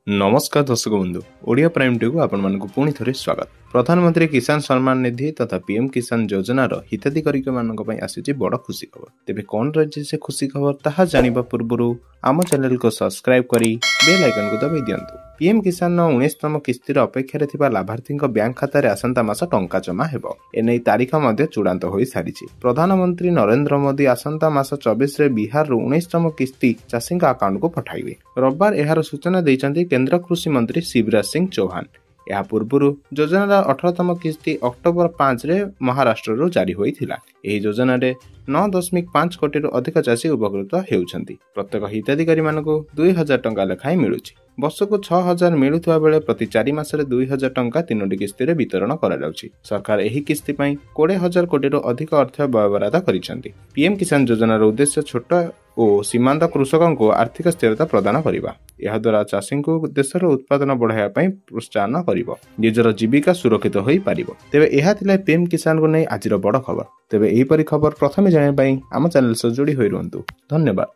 नमस्कार दर्शक बंधु ओडिया प्राइम टी को आपण मानक पुणी थे स्वागत। प्रधानमंत्री किसान सम्मान निधि तथा पीएम किसान योजनार हिताधिकारी मानक आसी बड़ खुशी खबर। तेबे कौन रही से खुशी खबर ताहा जानिबा पूर्वरु आम चैनल को सब्सक्राइब करी बेल आइकन को दबाई दियंतु। पीएम किसान 19तम किस्तिर अपेक्षार थिबा लाभार्थी बैंक खाता आसंता मास टंका जमा हेबो। एनै तारीख मध्ये चूड़ांत होई सारिछि। प्रधानमंत्री नरेंद्र मोदी आसंता मास 24 रे बिहार 19तम किस्ती चाषी अकाउंट को पठाइबे। रविवार एहार सूचना दैछन्ति केंद्र कृषि मंत्री शिवराज सिंह चौहान। या पूर्व योजनार 18तम किस्ती अक्टोबर 5 रे महाराष्ट्र जारी होइथिला। एही योजना रे 9.5 कोटी अधिक चाषी उपकृत हेउछन्ति। प्रत्येक हिताधिकारी मानकु 2000 टंका लेखाई मिलुछि। वर्षको 6000 मिलुथुवा बेले प्रति 4 मासरे 2000 टंका 3टी किस्ती रे वितरण करा जाउछि। सरकार एही किस्ती पई 20000 कोटी अधिक अर्थ व्ययबराद करिसन्ति। पीएम किसान योजनार उद्देश्य छोट और सीमांत कृषकों को आर्थिक स्थिरता प्रदान करिबा। यह द्वारा चाषी को देशर उत्पादन बढ़ाया पई प्रोत्साहन करिवो। निजर जीविका सुरक्षित होई पारिबो। तेबे एहा थिला पीएम किसान को नै आजिर बड़ खबर। तेबे एही परि खबर प्रथमे जाने पई आम चैनल से जोड़ी होई रहंतु। धन्यवाद।